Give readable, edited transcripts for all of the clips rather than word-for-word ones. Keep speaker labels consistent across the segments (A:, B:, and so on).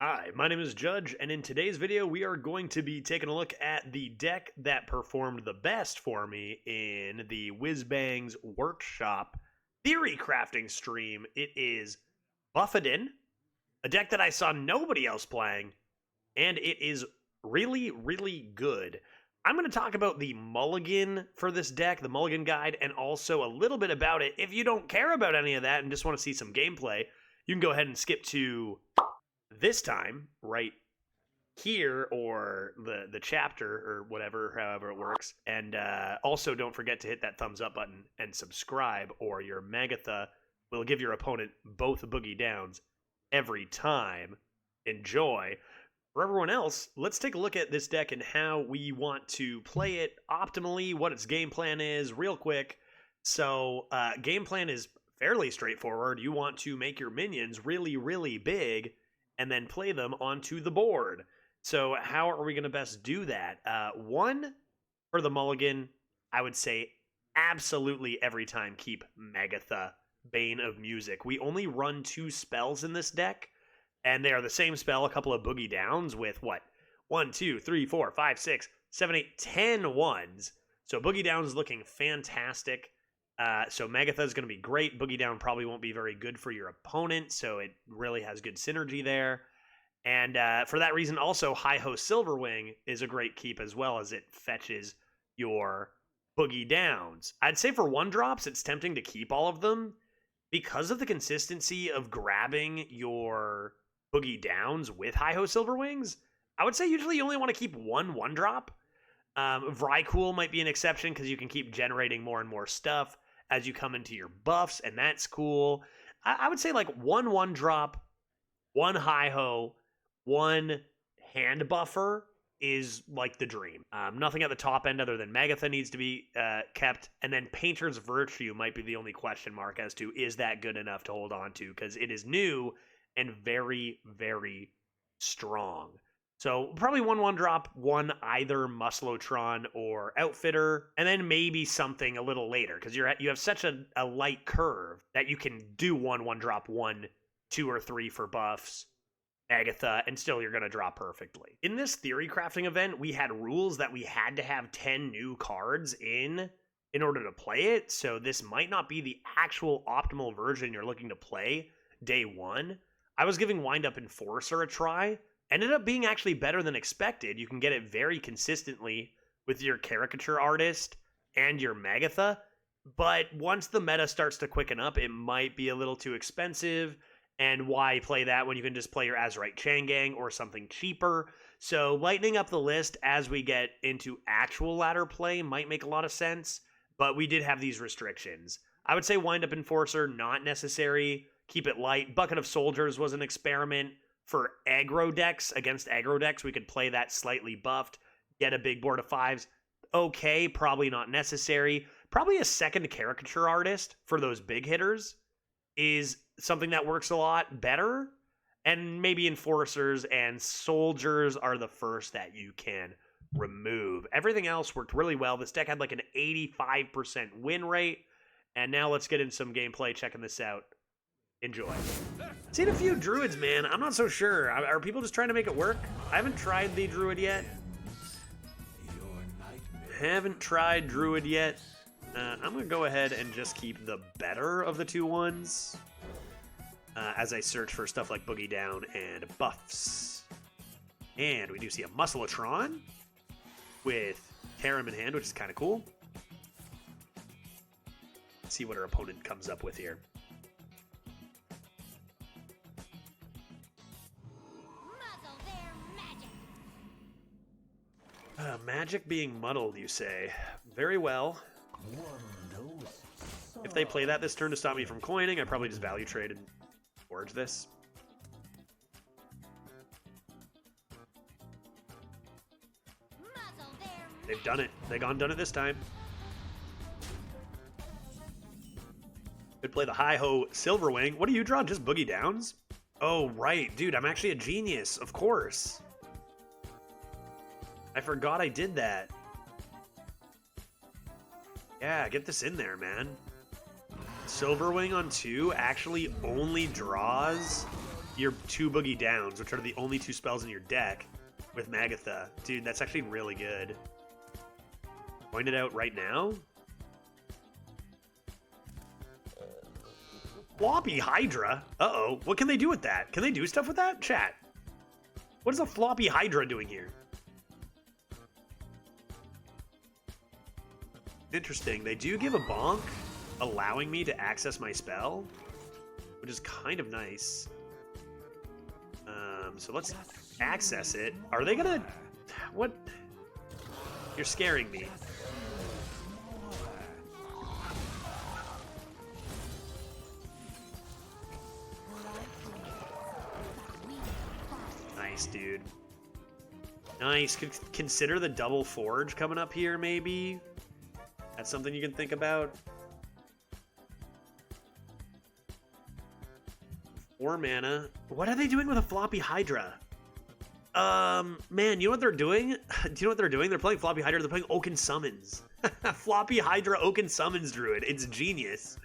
A: Hi, my name is Judge, and in today's video, we are going to be taking a look at the deck that performed the best for me in the Whizbangs Workshop Theorycrafting stream. It is Buffetin, a deck that I saw nobody else playing, and it is really, really good. I'm going to talk about the Mulligan for this deck, the Mulligan guide, and also a little bit about it. If you don't care about any of that and just want to see some gameplay, you can go ahead and skip to this time right here, or the chapter, or whatever, however it works. And also don't forget to hit that thumbs up button and subscribe, or your Magatha will give your opponent both boogie downs every time. Enjoy. For everyone else, let's take a look at this deck and how we want to play it optimally, what its game plan is real quick. So game plan is fairly straightforward. You want to make your minions really, really big and then play them onto the board. So how are we going to best do that? One, for the Mulligan, I would say absolutely every time keep Magatha, Bane of Music. We only run 2 spells in this deck, and they are the same spell, a couple of boogie downs with what? 1, 2, 3, 4, 5, 6, 7, 8, 10 ones. So boogie down is looking fantastic. So Magatha is going to be great. Boogie Down probably won't be very good for your opponent, so it really has good synergy there. And for that reason, also, Hi-Ho Silverwing is a great keep as well, as it fetches your Boogie Downs. I'd say for 1-drops, it's tempting to keep all of them because of the consistency of grabbing your Boogie Downs with Hi-Ho Silverwings. I would say usually you only want to keep 1-drop. Vrykul might be an exception because you can keep generating more and more stuff as you come into your buffs, and that's cool. I would say like 1-drop, 1 Hi-Ho, 1 hand buffer is like the dream. Nothing at the top end other than Magatha needs to be kept, and then Painter's Virtue might be the only question mark as to is that good enough to hold on to, because it is new and very, very strong. So probably 1-drop, 1 either Musclotron or Outfitter, and then maybe something a little later, because you have such a light curve that you can do 1-drop, 1, 2, or 3 for buffs, Agatha, and still you're going to draw perfectly. In this theory crafting event, we had rules that we had to have 10 new cards in order to play it, so this might not be the actual optimal version you're looking to play day 1. I was giving Wind Up Enforcer a try. Ended up being actually better than expected. You can get it very consistently with your Caricature Artist and your Magatha, but once the meta starts to quicken up, it might be a little too expensive, and why play that when you can just play your Azurite Changang or something cheaper? So lightening up the list as we get into actual ladder play might make a lot of sense, but we did have these restrictions. I would say Wind Up Enforcer, not necessary. Keep it light. Bucket of Soldiers was an experiment. For aggro decks, against aggro decks, we could play that slightly buffed, get a big board of 5s. Okay, probably not necessary. Probably a second Caricature Artist for those big hitters is something that works a lot better. And maybe Enforcers and Soldiers are the first that you can remove. Everything else worked really well. This deck had like an 85% win rate. And now let's get in some gameplay checking this out. Enjoy. Seen a few druids, man. I'm not so sure. Are people just trying to make it work? I haven't tried the druid yet. Haven't tried druid yet. I'm going to go ahead and just keep the better of the 2 ones as I search for stuff like Boogie Down and buffs. And we do see a Musclotron with Harem in hand, which is kind of cool. Let's see what our opponent comes up with here. Magic being muddled, you say? Very well. If they play that this turn to stop me from coining, I'd probably just value trade and forge this. They've done it. They've done it this time. Could play the Hi-Ho Silverwing. What do you draw? Just Boogie Downs? Oh, right. Dude, I'm actually a genius. Of course. I forgot I did that. Yeah, get this in there, man. Silverwing on 2 actually only draws your 2 Boogie Downs, which are the only 2 spells in your deck with Magatha. Dude, that's actually really good. Point it out right now. Floppy Hydra? Uh-oh. What can they do with that? Can they do stuff with that? Chat. What is a Floppy Hydra doing here? Interesting. They do give a bonk, allowing me to access my spell, which is kind of nice. So let's access it. Are they gonna... What? You're scaring me. Nice, dude. Nice. Consider the double forge coming up here, maybe. That's something you can think about. 4 mana. What are they doing with a Floppy Hydra? Man, you know what they're doing? Do you know what they're doing? They're playing Floppy Hydra. They're playing Oaken Summons. Floppy Hydra Oaken Summons Druid. It's genius.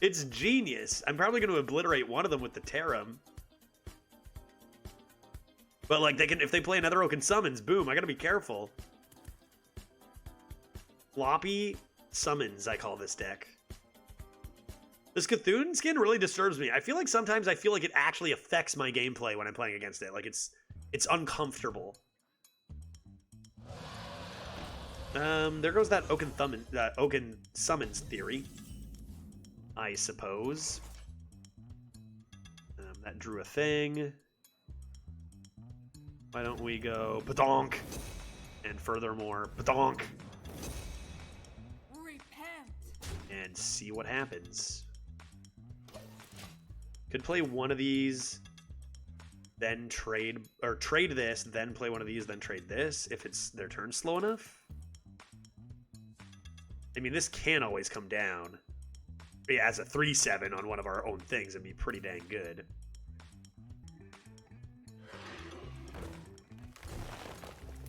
A: It's genius. I'm probably going to obliterate one of them with the Tarum. But like, they can, if they play another Oaken Summons, boom, I gotta be careful. Floppy Summons, I call this deck. This Cthulhu skin really disturbs me. I feel like sometimes it actually affects my gameplay when I'm playing against it. Like, it's uncomfortable. There goes that Oaken Summons theory, I suppose. That drew a thing. Why don't we go badonk? And furthermore, badonk.
B: Repent.
A: And see what happens. Could play one of these, then trade this, then play one of these, then trade this, if it's their turn slow enough. I mean, this can always come down. But yeah, as a 3/7 on one of our own things, it'd be pretty dang good.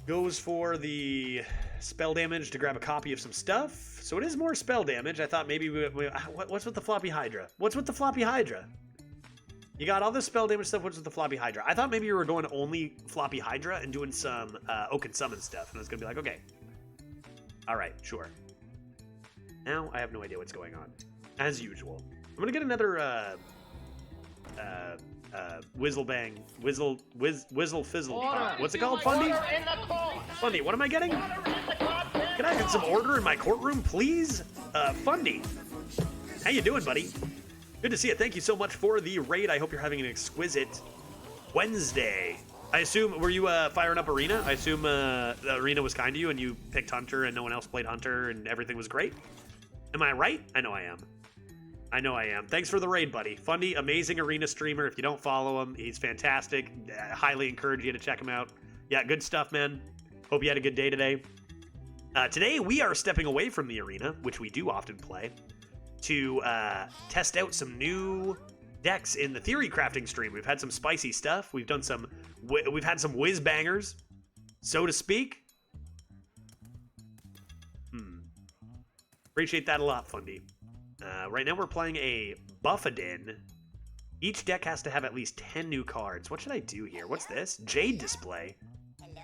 A: Goes for the spell damage to grab a copy of some stuff. So it is more spell damage. I thought maybe what's with the Floppy Hydra? What's with the Floppy Hydra? You got all this spell damage stuff. What's with the Floppy Hydra? I thought maybe you were going only Floppy Hydra and doing some Oaken Summon stuff. And I was going to be like, okay. All right, sure. Now I have no idea what's going on. As usual. I'm going to get another Whizzle Fizzle. What's it called, Fundy? Fundy, what am I getting? Can I get some order in my courtroom, please? Fundy. How you doing, buddy? Good to see you. Thank you so much for the raid. I hope you're having an exquisite Wednesday. I assume, were you firing up Arena? I assume the Arena was kind to you and you picked Hunter and no one else played Hunter and everything was great? Am I right? I know I am. I know I am. Thanks for the raid, buddy. Fundy, amazing Arena streamer. If you don't follow him, he's fantastic. Highly encourage you to check him out. Yeah, good stuff, man. Hope you had a good day today. Today, we are stepping away from the Arena, which we do often play, to test out some new decks in the Theorycrafting stream. We've had some spicy stuff. We've had some whiz-bangers, so to speak. Appreciate that a lot, Fundy. Right now we're playing a Buffadin. Each deck has to have at least 10 new cards. What should I do here? What's this? Jade Display.
B: Hello?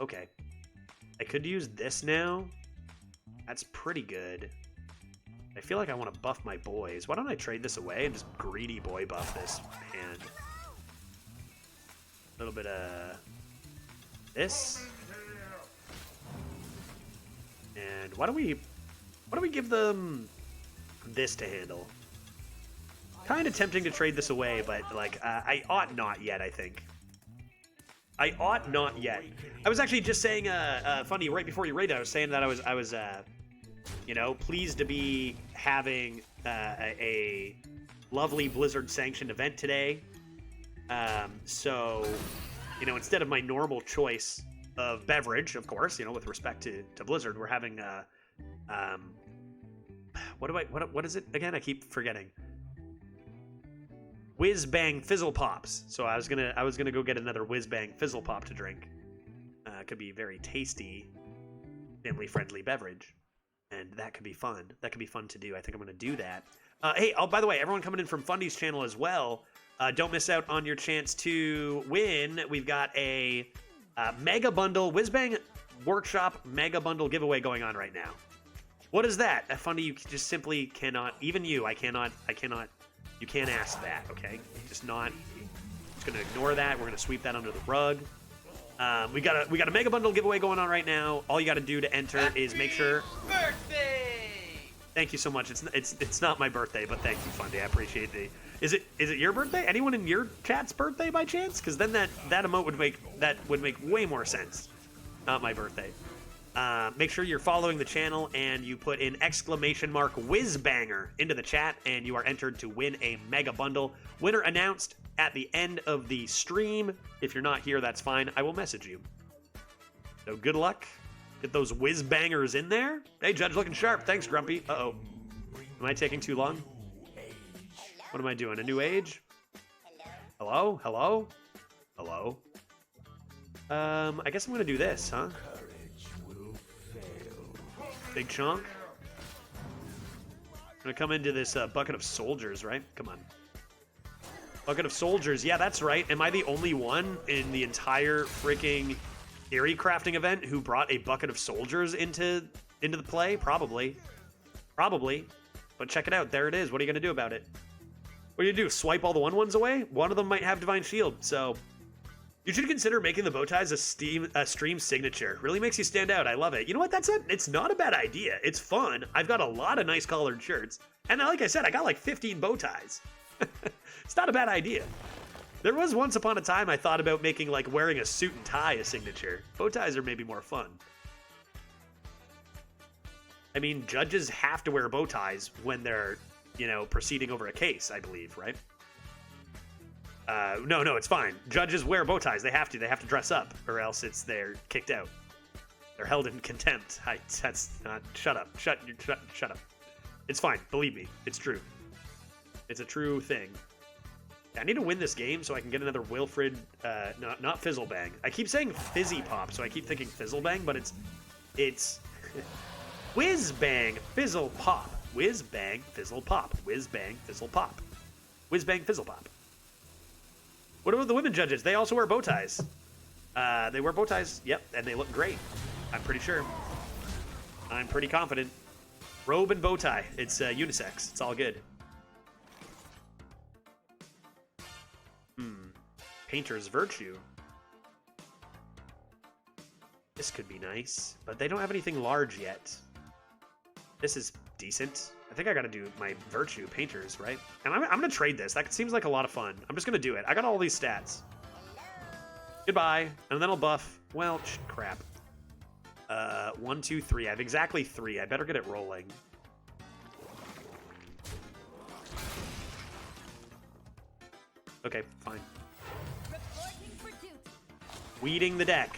A: Okay. I could use this now. That's pretty good. I feel like I want to buff my boys. Why don't I trade this away and just greedy boy buff this hand? A little bit of this. And why don't we give them this to handle? Kind of tempting to trade this away, but like I ought not yet, I think. I ought not yet. I was actually just saying, Funny, right before you raided, I was saying that I was you know, pleased to be having a lovely Blizzard sanctioned event today. So, you know, instead of my normal choice of beverage, of course, you know, with respect to Blizzard, we're having what is it again? I keep forgetting. Whizbang Fizzle Pops. So I was gonna go get another Whizbang Fizzle Pop to drink. Could be very tasty, family friendly beverage, and that could be fun. That could be fun to do. I think I'm gonna do that. Hey, oh, by the way, everyone coming in from Fundy's channel as well, don't miss out on your chance to win. We've got a Mega Bundle, Whizbang Workshop Mega Bundle giveaway going on right now. What is that? Fundy, you just simply cannot, even you, I cannot, you can't ask that, okay? Just not, just gonna ignore that. We're gonna sweep that under the rug. We got a Mega Bundle giveaway going on right now. All you gotta do to enter is make sure.
B: Birthday!
A: Thank you so much. It's not my birthday, but thank you, Fundy. I appreciate the. Is it your birthday? Anyone in your chat's birthday by chance? Because then that emote would make way more sense. Not my birthday. Make sure you're following the channel and you put in !Whizbanger into the chat, and you are entered to win a Mega Bundle. Winner announced at the end of the stream. If you're not here, that's fine. I will message you. So good luck. Get those Whizbangers in there. Hey, Judge, looking sharp. Thanks, Grumpy. Uh-oh. Am I taking too long? What am I doing? A new age? Hello? Hello? Hello? I guess I'm gonna do this, huh? Big chunk. I'm gonna come into this bucket of soldiers, right? Come on. Bucket of soldiers. Yeah, that's right. Am I the only one in the entire freaking Theorycrafting event who brought a bucket of soldiers into the play? Probably. Probably. But check it out. There it is. What are you gonna do about it? What do you do? Swipe all the 1/1s away? One of them might have Divine Shield, so you should consider making the bow ties a stream signature. Really makes you stand out. I love it. You know what? It's not a bad idea. It's fun. I've got a lot of nice collared shirts. And like I said, I got like 15 bow ties. It's not a bad idea. There was once upon a time I thought about making like wearing a suit and tie a signature. Bow ties are maybe more fun. I mean, judges have to wear bow ties when they're, proceeding over a case, I believe, right? No, it's fine. Judges wear bow ties. They have to dress up, or else they're kicked out. They're held in contempt. Shut up. Shut up. It's fine. Believe me, it's true. It's a true thing. I need to win this game so I can get another Wilfred. Not Fizzlebang. I keep saying Fizzy Pop, so I keep thinking Fizzlebang, but it's Whizbang Fizzle Pop. Whizbang Fizzle Pop. Whizbang Fizzle Pop. Whizbang Fizzle Pop. What about the women judges? They also wear bow ties. They wear bow ties, yep, and they look great. I'm pretty sure. I'm pretty confident. Robe and bow tie. It's unisex. It's all good. Painter's Virtue. This could be nice, but they don't have anything large yet. This is decent. I think I gotta do my Virtue Painters, right? And I'm gonna trade this. That seems like a lot of fun. I'm just gonna do it. I got all these stats. Goodbye. And then I'll buff. Well, crap. 1, 2, 3. I have exactly 3. I better get it rolling. Okay, fine. Weeding the deck.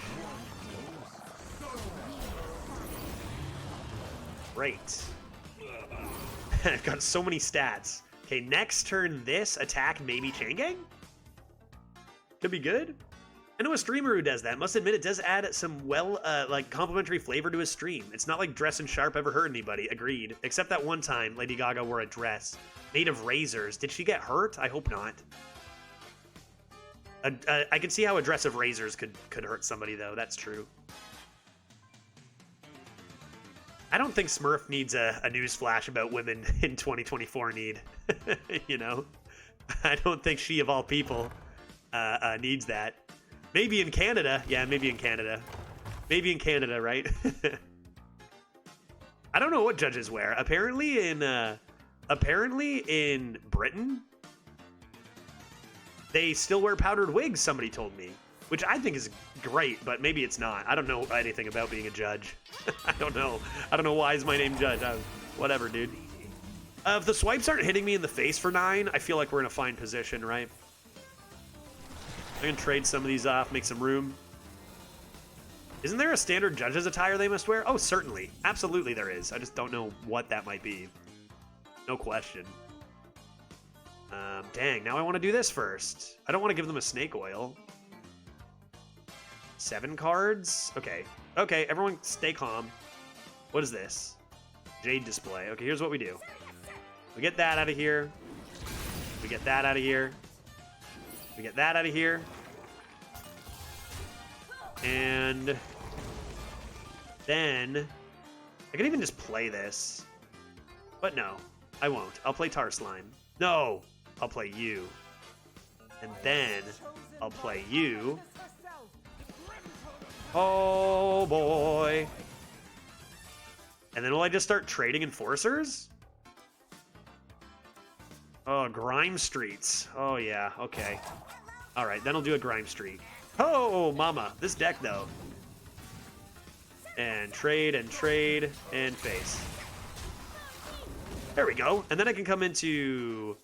A: Great. I've got so many stats. Okay, next turn this attack maybe Chain Gang? Could be good. I know a streamer who does that. Must admit it does add some complimentary flavor to his stream. It's not like dressing sharp ever hurt anybody. Agreed. Except that one time Lady Gaga wore a dress made of razors. Did she get hurt? I hope not. I can see how a dress of razors could hurt somebody, though. That's true. I don't think Smurf needs a news flash about women in 2024 need. I don't think she, of all people, needs that. Maybe in Canada. Yeah, maybe in Canada. Maybe in Canada, right? I don't know what judges wear. Apparently in Britain, they still wear powdered wigs, somebody told me, which I think is great, but maybe it's not. I don't know anything about being a judge. I don't know why is my name Judge. Whatever, dude. If the swipes aren't hitting me in the face for 9, I feel like we're in a fine position, right? I can trade some of these off, make some room. Isn't there a standard judge's attire they must wear? Oh, certainly. Absolutely there is. I just don't know what that might be. No question. Dang, now I want to do this first. I don't want to give them a snake oil. 7 cards? Okay. Okay, everyone stay calm. What is this? Jade display. Okay, here's what we do. We get that out of here. We get that out of here. We get that out of here. And then I could even just play this. But no, I won't. I'll play Tar Slime. No, I'll play you. And then I'll play you. Oh boy. And then will I just start trading enforcers? Oh, Grime Streets. Oh yeah, okay. Alright, then I'll do a Grime Street. Oh, mama. This deck, though. And trade, and trade, and face. There we go. And then I can come into...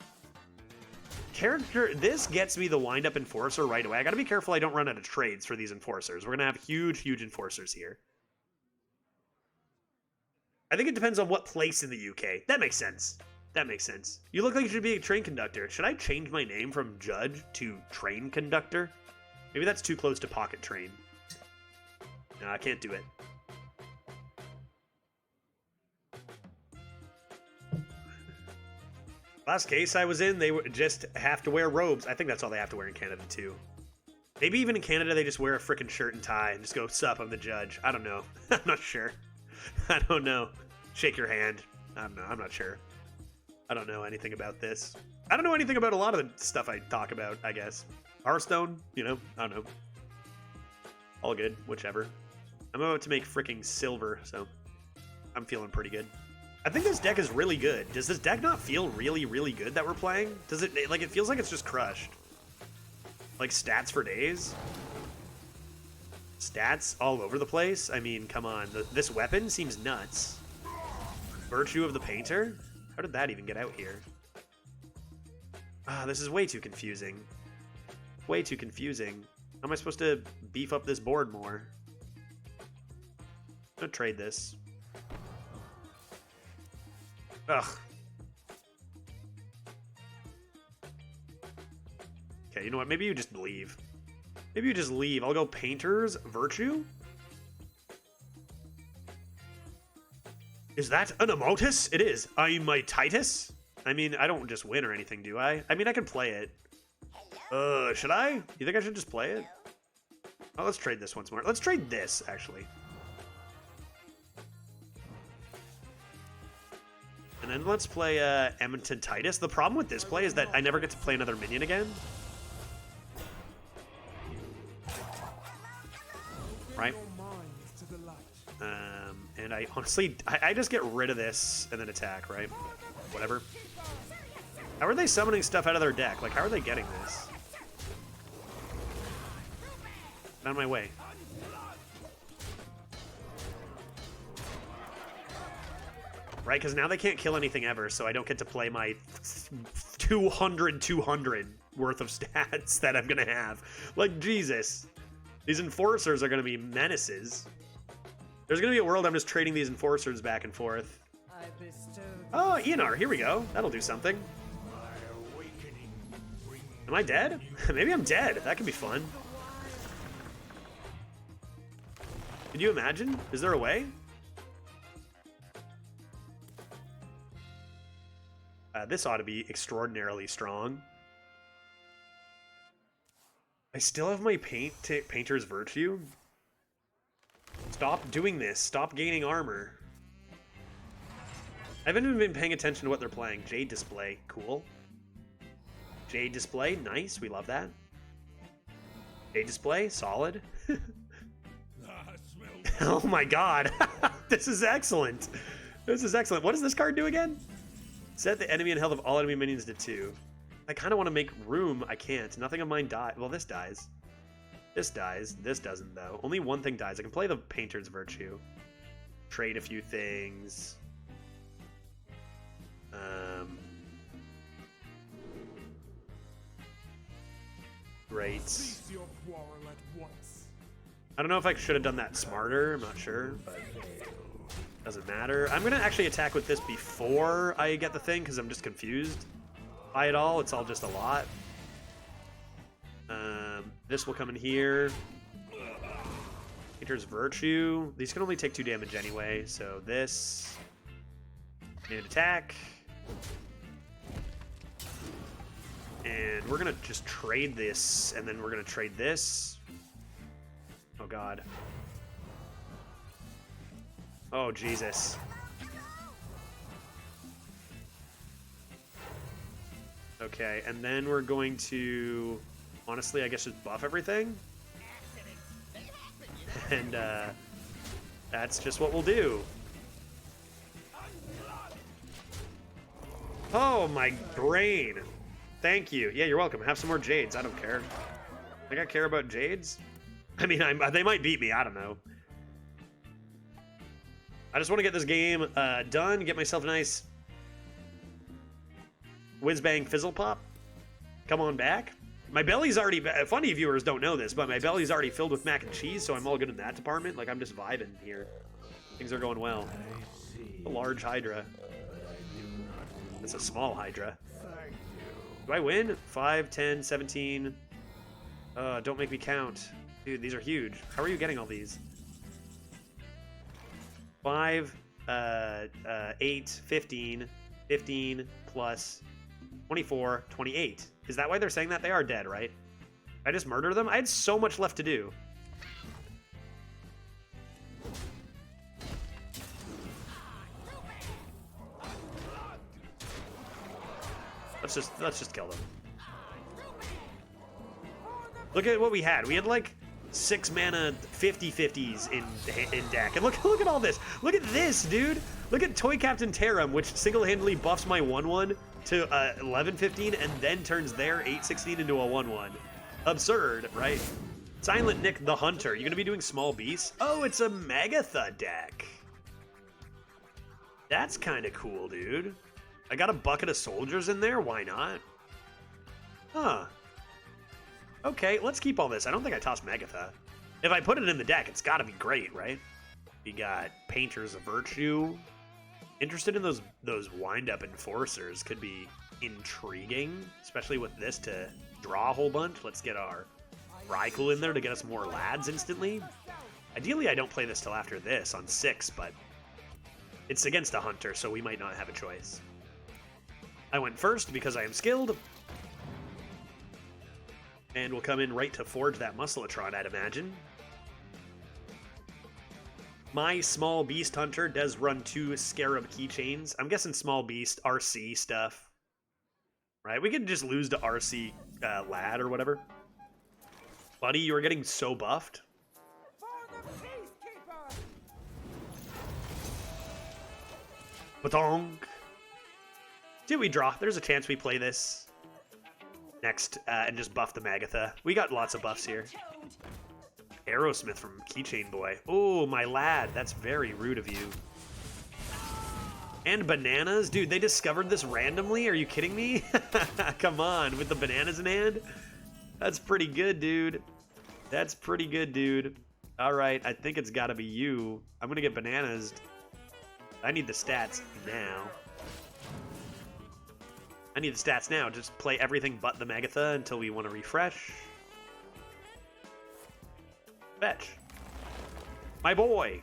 A: character. This gets me the wind-up enforcer right away. I gotta be careful I don't run out of trades for these enforcers. We're gonna have huge, huge enforcers here. I think it depends on what place in the UK. That makes sense. That makes sense. You look like you should be a train conductor. Should I change my name from Judge to Train Conductor? Maybe that's too close to Pocket Train. No, I can't do it. Last case I was in, they just have to wear robes. I think that's all they have to wear in Canada, too. Maybe even in Canada, they just wear a frickin' shirt and tie and just go, sup, I'm the judge. I don't know. I'm not sure. I don't know. Shake your hand. I don't know. I'm not sure. I don't know anything about this. I don't know anything about a lot of the stuff I talk about, I guess. Hearthstone, you know, I don't know. All good, whichever. I'm about to make freaking silver, so I'm feeling pretty good. I think this deck is really good. Does this deck not feel really, really good that we're playing? Does it, like, it feels like it's just crushed. Like, stats for days? Stats all over the place? I mean, come on. This weapon seems nuts. Virtue of the Painter? How did that even get out here? Ah, this is way too confusing. Way too confusing. How am I supposed to beef up this board more? I'm gonna trade this. Ugh. Okay, you know what? Maybe you just leave. Maybe you just leave. I'll go Painter's Virtue. Is that an Emotus? It is. I'm my Titus? I mean, I don't just win or anything, do I? I mean, I can play it. Should I? You think I should just play it? Oh, let's trade this once more. Let's trade this, actually. And then let's play Edmonton Titus. The problem with this play is that I never get to play another minion again. Right? And I honestly, I just get rid of this and then attack, right? Whatever. How are they summoning stuff out of their deck? Like, how are they getting this? Get out of my way. Right, because now they can't kill anything ever, so I don't get to play my 200 worth of stats that I'm going to have. Like, Jesus. These enforcers are going to be menaces. There's going to be a world I'm just trading these enforcers back and forth. Oh, Eonar, here we go. That'll do something. Am I dead? Maybe I'm dead. That could be fun. Can you imagine? Is there a way? This ought to be extraordinarily strong. I still have my Painter's Virtue. Stop doing this. Stop gaining armor. I haven't even been paying attention to what they're playing. Jade Display. Cool. Jade Display. Nice. We love that. Jade Display. Solid. Oh my god. This is excellent. This is excellent. What does this card do again? Set the enemy and health of all enemy minions to 2. I kind of want to make room. I can't. Nothing of mine dies. Well, this dies. This dies. This doesn't, though. Only one thing dies. I can play the Painter's Virtue. Trade a few things. Great. I don't know if I should have done that smarter. I'm not sure, but doesn't matter. I'm going to actually attack with this before I get the thing, because I'm just confused by it all. It's all just a lot. This will come in here. Painter's Virtue. These can only take 2 damage anyway, so this. And attack. And we're gonna just trade this, and then we're gonna trade this. Oh god. Oh Jesus. Okay, and then we're going to, honestly, I guess just buff everything. And that's just what we'll do. Oh, my brain. Thank you. Yeah, you're welcome. Have some more jades. I don't care. Think I care about jades? I mean, they might beat me. I don't know. I just want to get this game done, get myself a nice Whizbang Fizzle Pop. Come on back. My belly's already, funny viewers don't know this, but my belly's already filled with mac and cheese, so I'm all good in that department. Like, I'm just vibing here. Things are going well. A large Hydra. It's a small Hydra. Do I win? 5, 10, 17. Don't make me count. Dude, these are huge. How are you getting all these? 5, 8, 15, 15 plus 24, 28. Is that why they're saying that? They are dead, right? I just murdered them? I had so much left to do. Let's just kill them. Look at what we had. We had like 6 mana 50/50s in deck. And look at all this. Look at this, dude. Look at Toy Captain Tarum, which single-handedly buffs my 1/1 to 11/15 and then turns their 8/16 into a 1/1. Absurd, right? Silent Nick the Hunter. You gonna be doing small beasts? Oh, it's a Megatha deck. That's kind of cool, dude. I got a bucket of soldiers in there. Why not? Huh. Okay, let's keep all this. I don't think I tossed Megatha. If I put it in the deck, it's got to be great, right? We got Painters of Virtue. Interested in those wind-up enforcers. Could be intriguing, especially with this to draw a whole bunch. Let's get our Rykel in there to get us more lads instantly. Ideally, I don't play this till after this on 6, but it's against a hunter, so we might not have a choice. I went first because I am skilled. And we'll come in right to forge that Muscletron, I'd imagine. My small beast hunter does run 2 scarab keychains. I'm guessing small beast, RC stuff. Right? We could just lose to RC lad or whatever. Buddy, you are getting so buffed. Batong. See what we draw. There's a chance we play this next and just buff the Megatha. We got lots of buffs here. Aerosmith from Keychain Boy. Oh, my lad. That's very rude of you. And bananas? Dude, they discovered this randomly? Are you kidding me? Come on, with the bananas in hand? That's pretty good, dude. That's pretty good, dude. All right, I think it's got to be you. I'm going to get bananas. I need the stats now. I need the stats now. Just play everything but the Megatha until we want to refresh. Fetch. My boy.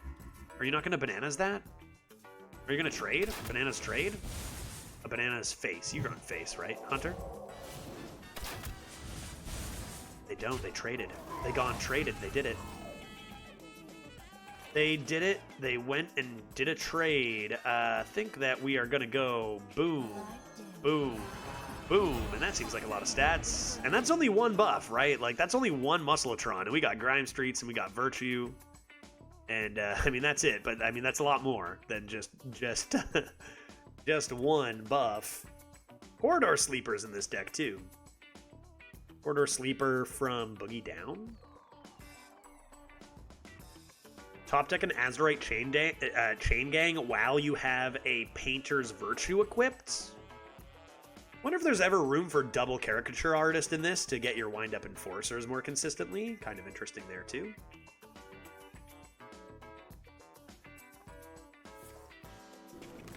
A: Are you not going to bananas that? Are you going to trade? Bananas trade? A banana's face. You're on face, right, Hunter? They don't. They traded. They gone traded. They did it. They did it. They went and did a trade. Think that we are going to go boom. Boom, boom, and that seems like a lot of stats. And that's only one buff, right? Like, that's only one Muscletron, and we got Grime Streets, and we got Virtue, and, I mean, that's it. But, I mean, that's a lot more than just one buff. Corridor Sleeper's in this deck, too. Corridor Sleeper from Boogie Down. Top deck an Azurite Chain Gang while you have a Painter's Virtue equipped. Wonder if there's ever room for double caricature artist in this to get your wind-up enforcers more consistently. Kind of interesting there, too.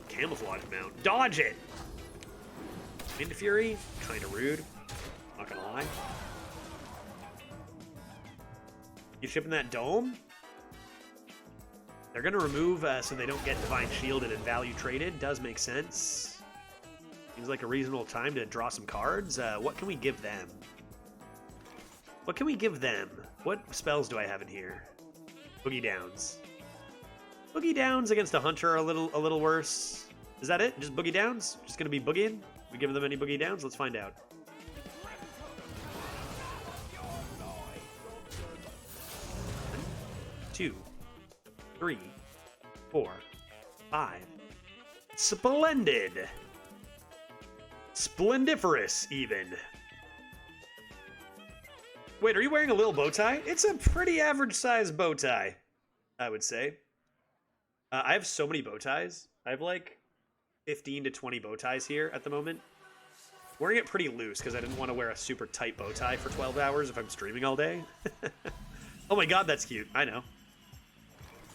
A: Camouflage mount. Dodge it! Into Fury. Kind of rude. Not gonna lie. You shipping that dome? They're gonna remove so they don't get Divine Shielded and value traded. Does make sense. Seems like a reasonable time to draw some cards. What can we give them? What can we give them? What spells do I have in here? Boogie Downs. Boogie Downs against a hunter are a little worse. Is that it? Just Boogie Downs? Just gonna be boogieing? We give them any Boogie Downs? Let's find out. 2, 3, 4, 5. Splendid! Splendiferous, even. Wait, are you wearing a little bow tie? It's a pretty average-sized bow tie, I would say. I have so many bow ties. I have like 15 to 20 bow ties here at the moment. Wearing it pretty loose because I didn't want to wear a super tight bow tie for 12 hours if I'm streaming all day. Oh my god, that's cute. I know.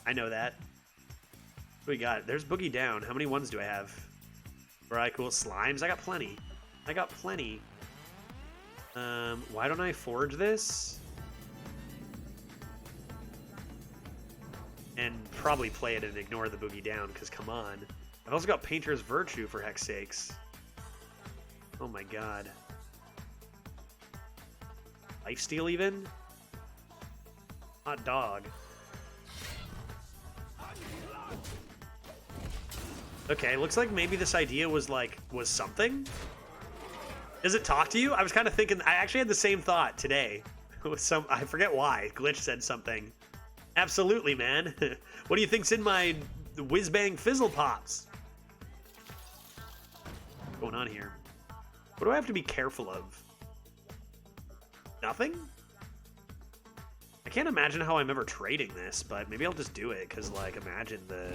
A: I know that. What do we got? There's Boogie Down. How many ones do I have? Alright, cool. Slimes? I got plenty. I got plenty. Why don't I forge this? And probably play it and ignore the Boogie Down, because come on. I've also got Painter's Virtue, for heck's sakes. Oh my god. Lifesteal even? Hot dog. Okay, looks like maybe this idea was something? Does it talk to you? I was kind of thinking, I actually had the same thought today. With I forget why. Glitch said something. Absolutely, man. What do you think's in my Whizbang Fizzle Pops? What's going on here? What do I have to be careful of? Nothing? I can't imagine how I'm ever trading this, but maybe I'll just do it, because, like, imagine the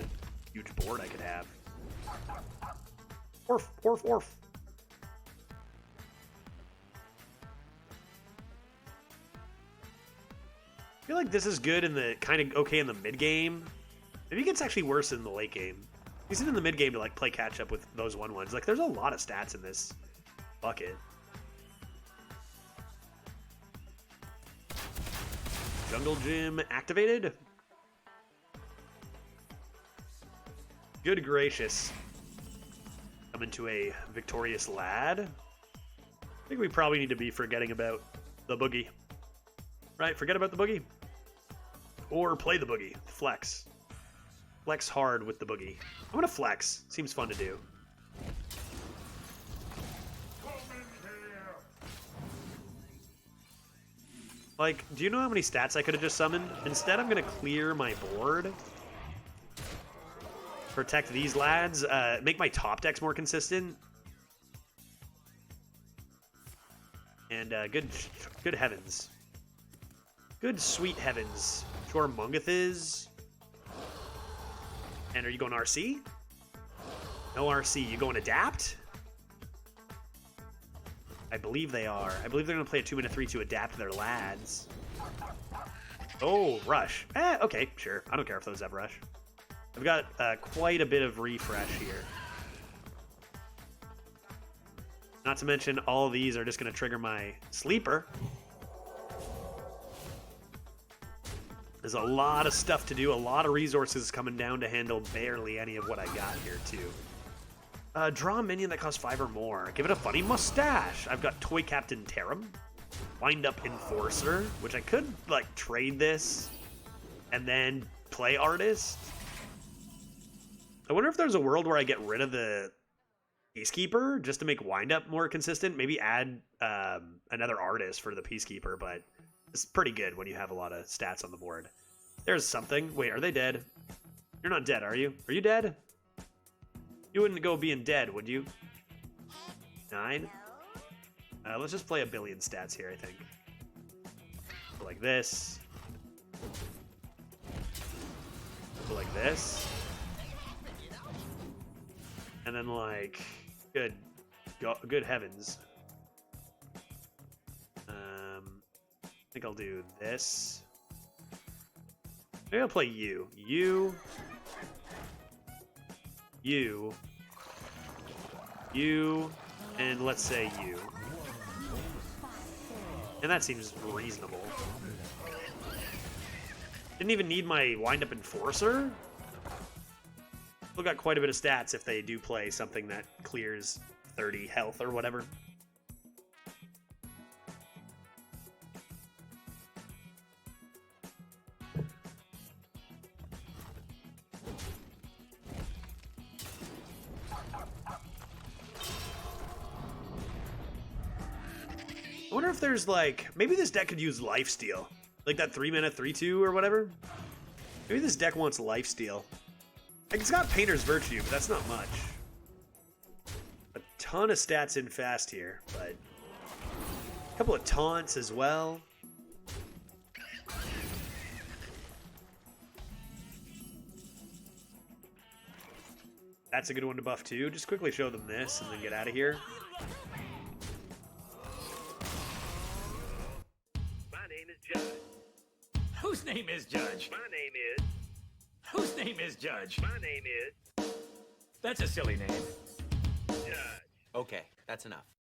A: huge board I could have. Orf, orf, orf. I feel like this is good in the, kind of okay in the mid-game. Maybe it gets actually worse in the late game. He's in the mid-game to, like, play catch-up with those 1/1s. Like, there's a lot of stats in this bucket. Jungle Gym activated. Good gracious. Coming to a victorious lad. I think we probably need to be forgetting about the boogie. Right, forget about the boogie. Or play the boogie. Flex. Flex hard with the boogie. I'm gonna flex. Seems fun to do. Like, do you know how many stats I could have just summoned? Instead, I'm gonna clear my board. Protect these lads. Make my top decks more consistent. And good heavens. Good sweet heavens. Sure, Mungeth is. And are you going RC? No RC. You going Adapt? I believe they are. I believe they're going to play a 2-mana 3/2 adapt their lads. Oh, Rush. Okay, sure. I don't care if those have Rush. I've got quite a bit of refresh here. Not to mention, all of these are just going to trigger my Sleeper. There's a lot of stuff to do, a lot of resources coming down to handle barely any of what I got here, too. Draw a minion that costs 5 or more. Give it a funny mustache. I've got Toy Captain Tarum. Wind Up Enforcer, which I could, like, trade this and then play Artist. I wonder if there's a world where I get rid of the Peacekeeper just to make Wind Up more consistent. Maybe add another Artist for the Peacekeeper, but it's pretty good when you have a lot of stats on the board. There's something. Wait, are they dead? You're not dead, are you? Are you dead? You wouldn't go being dead, would you? 9? Let's just play a billion stats here, I think. Go like this. Go like this. And then, like, good heavens. I think I'll do this. Maybe I'll play you. You, and let's say you. And that seems reasonable. Didn't even need my Wind Up Enforcer. Still got quite a bit of stats if they do play something that clears 30 health or whatever. I wonder if there's like, maybe this deck could use lifesteal. Like that 3-mana 3/2 or whatever. Maybe this deck wants lifesteal. Like it's got Painter's Virtue, but that's not much. A ton of stats in fast here, but a couple of taunts as well. That's a good one to buff too. Just quickly show them this and then get out of here.
B: Whose name is Judge?
C: My name is.
B: Whose name is Judge?
C: My name is.
B: That's a silly name.
C: Judge.
D: Okay, that's enough.